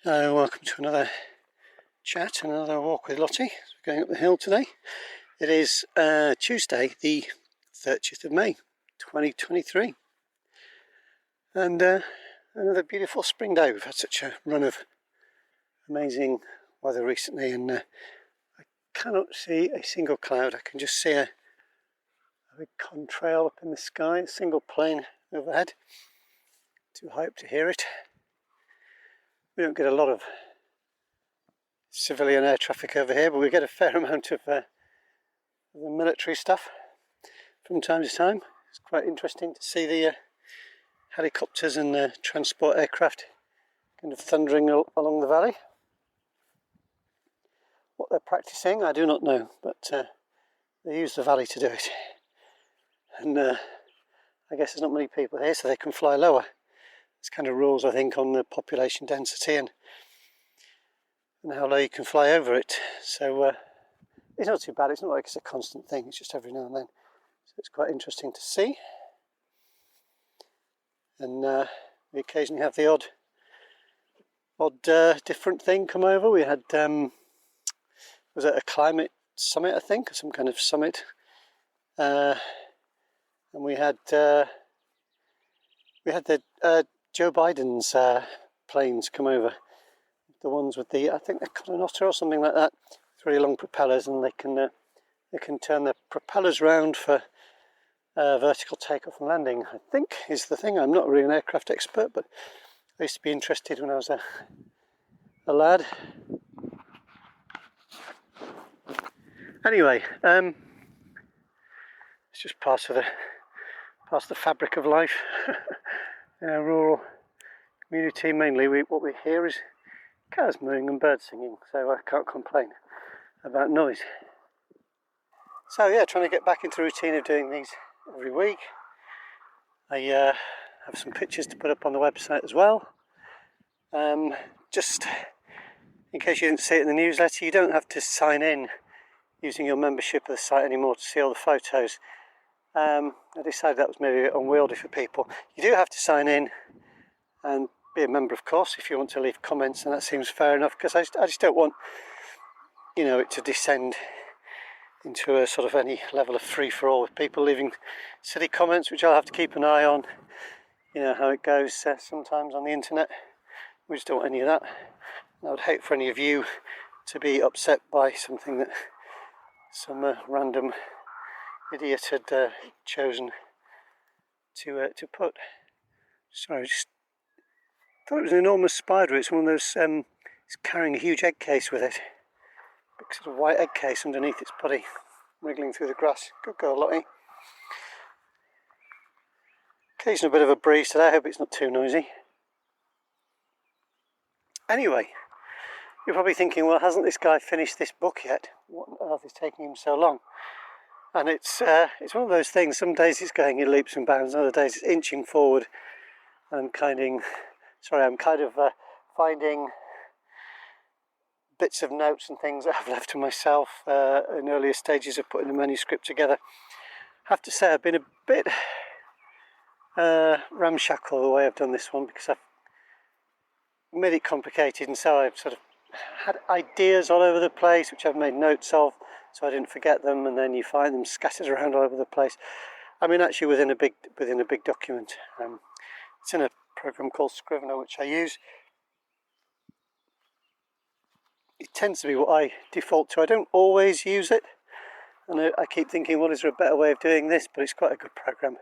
Hello, welcome to another chat, another walk with Lottie. We're going up the hill today. It is Tuesday, the 30th of May, 2023. And another beautiful spring day. We've had such a run of amazing weather recently, and I cannot see a single cloud. I can just see a big contrail up in the sky, a single plane overhead. Too high up to hear it. We don't get a lot of civilian air traffic over here, but we get a fair amount of the military stuff from time to time. It's quite interesting to see the helicopters and transport aircraft kind of thundering along the valley. What they're practicing, I do not know, but they use the valley to do it. And I guess there's not many people here, so they can fly lower. It's kind of rules, I think, on the population density and how low you can fly over it. So it's not too bad. It's not like it's a constant thing. It's just every now and then. So it's quite interesting to see. And we occasionally have the odd different thing come over. We had was it a climate summit, I think, or some kind of summit, and we had the Joe Biden's planes come over, the ones with the, I think they're called an Otter or something like that. It's really long propellers, and they can turn the propellers round for vertical takeoff and landing, I think is the thing. I'm not really an aircraft expert, but I used to be interested when I was a lad. Anyway, it's just part of the fabric of life. In a rural community, mainly what we hear is cars mooing and birds singing, so I can't complain about noise. So yeah, trying to get back into the routine of doing these every week. I have some pictures to put up on the website as well. Just in case you didn't see it in the newsletter, you don't have to sign in using your membership of the site anymore to see all the photos. I decided that was maybe a bit unwieldy for people. You do have to sign in and be a member, of course, if you want to leave comments, and that seems fair enough, because I just don't want, it to descend into a sort of any level of free-for-all with people leaving silly comments, which I'll have to keep an eye on. You know how it goes sometimes on the internet. We just don't want any of that. I would hate for any of you to be upset by something that some random idiot had chosen to put. Sorry, I just thought it was an enormous spider. It's one of those, it's carrying a huge egg case with it. Big sort of white egg case underneath its body, wriggling through the grass. Good girl, Lottie. Occasional bit of a breeze today. I hope it's not too noisy. Anyway, you're probably thinking, well, hasn't this guy finished this book yet? What on earth is taking him so long? And it's one of those things. Some days it's going in leaps and bounds, and other days it's inching forward. And I'm kind of finding bits of notes and things that I've left to myself in earlier stages of putting the manuscript together. I have to say I've been a bit ramshackle the way I've done this one, because I've made it complicated, and so I've sort of had ideas all over the place which I've made notes of, so I didn't forget them, and then you find them scattered around all over the place. I mean, actually within a big document. It's in a program called Scrivener, which I use. It tends to be what I default to. I don't always use it, and I keep thinking, well, is there a better way of doing this? But it's quite a good program.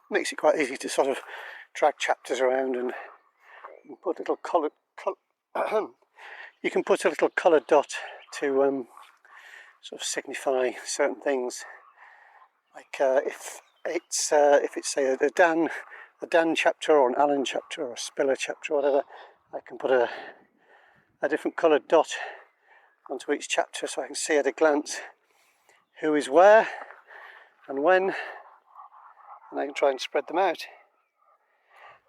Makes it quite easy to sort of drag chapters around and put little coloured you can put a little coloured dot to sort of signify certain things, like if it's say a Dan chapter or an Alan chapter or a Spiller chapter or whatever, I can put a different coloured dot onto each chapter, so I can see at a glance who is where and when, and I can try and spread them out.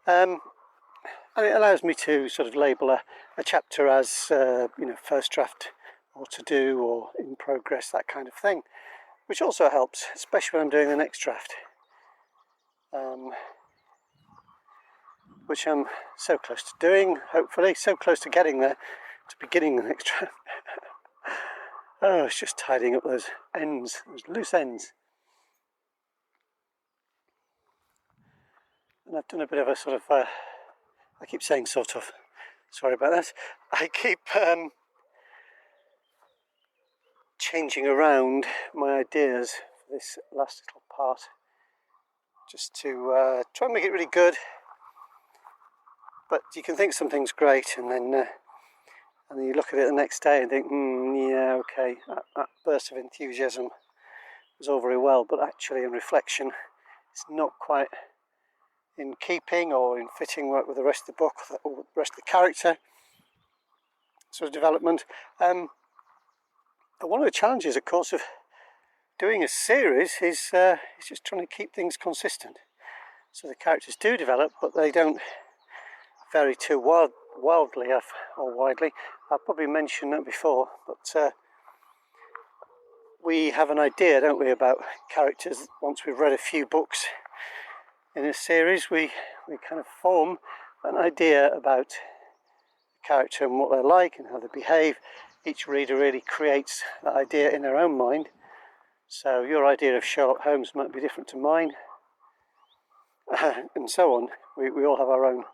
And it allows me to sort of label a chapter as first draft, or to do, or in progress, that kind of thing, which also helps, especially when I'm doing the next draft. which I'm so close to doing, hopefully, so close to getting there, to beginning the next draft. Oh, it's just tidying up those ends, those loose ends. And I've done a bit of a sort of, I keep saying sort of, sorry about that. I keep changing around my ideas for this last little part, just to try and make it really good. But you can think something's great, and then you look at it the next day and think, yeah, okay, that burst of enthusiasm was all very well, but actually in reflection it's not quite in keeping or in fitting work with the rest of the book or the rest of the character sort of development. And one of the challenges, of course, of doing a series is just trying to keep things consistent. So the characters do develop, but they don't vary too wildly or widely. I've probably mentioned that before, but we have an idea, don't we, about characters. Once we've read a few books in a series, we kind of form an idea about the character and what they're like and how they behave. Each reader really creates that idea in their own mind. So your idea of Sherlock Holmes might be different to mine, and so on. We all have our own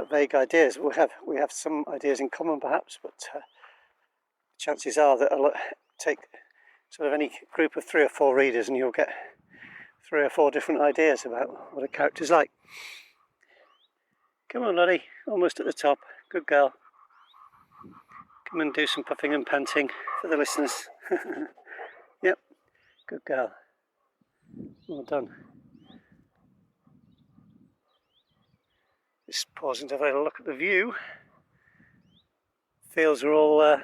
vague ideas. We have some ideas in common, perhaps, but chances are that I'll take sort of any group of 3 or 4 readers, and you'll get 3 or 4 different ideas about what a character's like. Come on, Lottie, almost at the top. Good girl. Come and do some puffing and panting for the listeners. Yep, good girl. Well done. Just pausing to have a little look at the view. Fields are all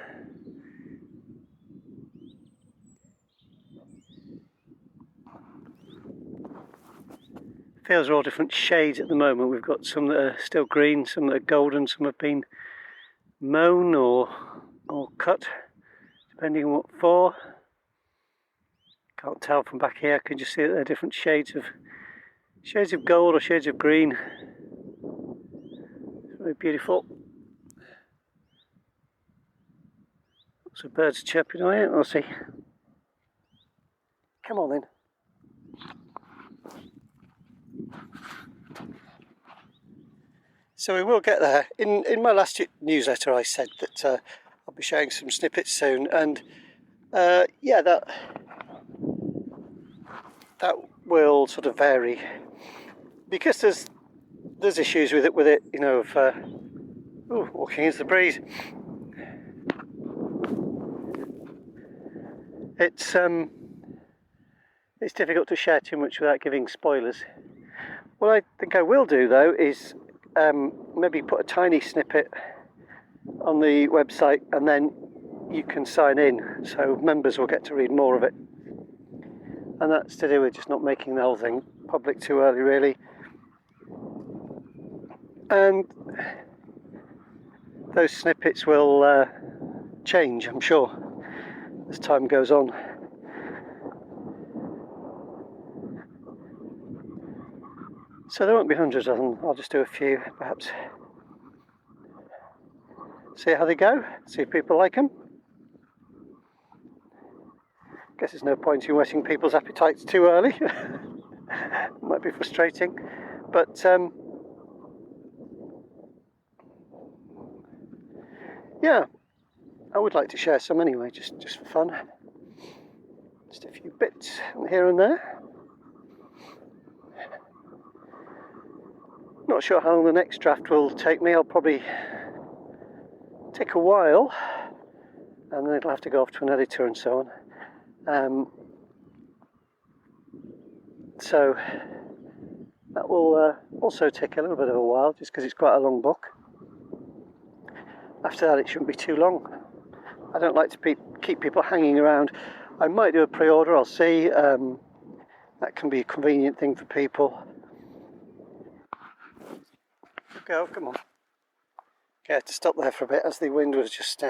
different shades at the moment. We've got some that are still green, some that are golden, some have been mown or cut, depending on what for. Can't tell from back here. I can just see that they're different shades of gold or shades of green. Very beautiful. Lots of birds chirping away. We'll see. Come on then. So we will get there. In my last newsletter I said that I'll be sharing some snippets soon, and yeah, that will sort of vary, because there's issues with it, you know, of walking into the breeze. It's difficult to share too much without giving spoilers. What I think I will do though is maybe put a tiny snippet on the website, and then you can sign in, so members will get to read more of it. And that's to do with just not making the whole thing public too early, really. And those snippets will change, I'm sure, as time goes on. So there won't be hundreds of them. I'll just do a few, perhaps. See how they go, see if people like them. Guess there's no point in whetting people's appetites too early. Might be frustrating, but yeah, I would like to share some anyway, just for fun. Just a few bits here and there. Not sure how long the next draft will take me. I'll probably take a while, and then it'll have to go off to an editor and so on. So that will also take a little bit of a while, just because it's quite a long book. After that, it shouldn't be too long. I don't like to keep people hanging around. I might do a pre-order, I'll see. That can be a convenient thing for people. Go, come on. Okay, I had to stop there for a bit as the wind was just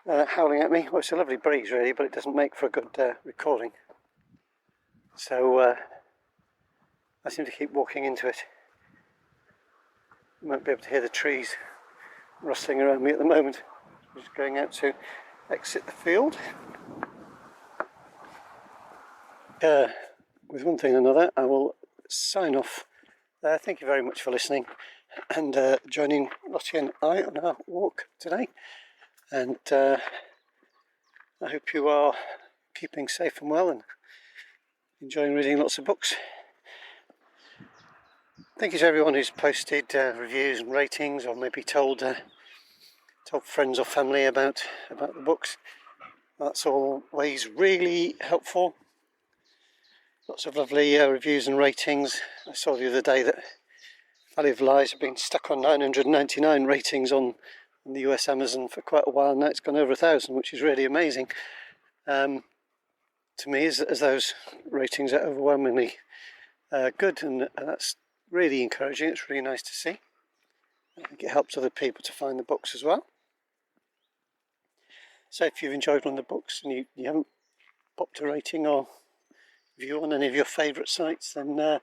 howling at me. Well, it's a lovely breeze really, but it doesn't make for a good recording. So I seem to keep walking into it. You might be able to hear the trees rustling around me at the moment. I'm just going out to exit the field. With one thing or another, I will sign off there. Thank you very much for listening and joining Lottie and I on our walk today. And I hope you are keeping safe and well and enjoying reading lots of books. Thank you to everyone who's posted reviews and ratings, or maybe told friends or family about the books. That's always really helpful. Lots of lovely reviews and ratings. I saw the other day that Valley of Lies have been stuck on 999 ratings on the US Amazon for quite a while. Now it's gone over 1,000, which is really amazing. To me, as those ratings are overwhelmingly good, and that's really encouraging. It's really nice to see. I think it helps other people to find the books as well. So if you've enjoyed one of the books and you haven't popped a rating or review on any of your favourite sites, then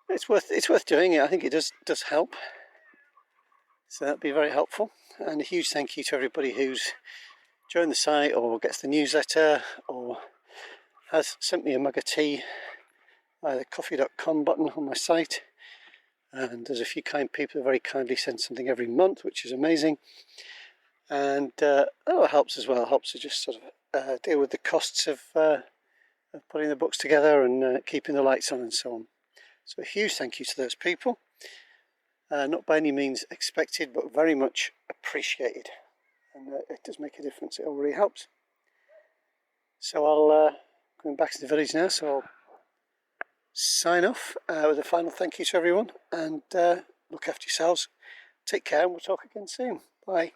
it's worth doing it. I think it does help. So that'd be very helpful. And a huge thank you to everybody who's joined the site or gets the newsletter or has sent me a mug of tea via the coffee.com button on my site. And there's a few kind people who very kindly send something every month, which is amazing. And it helps as well. It helps to just sort of deal with the costs of putting the books together and keeping the lights on and so on. So a huge thank you to those people. Not by any means expected, but very much appreciated. And it does make a difference. It all really helps. So I'll going back to the village now, so I'll sign off with a final thank you to everyone, and look after yourselves. Take care, and we'll talk again soon. Bye.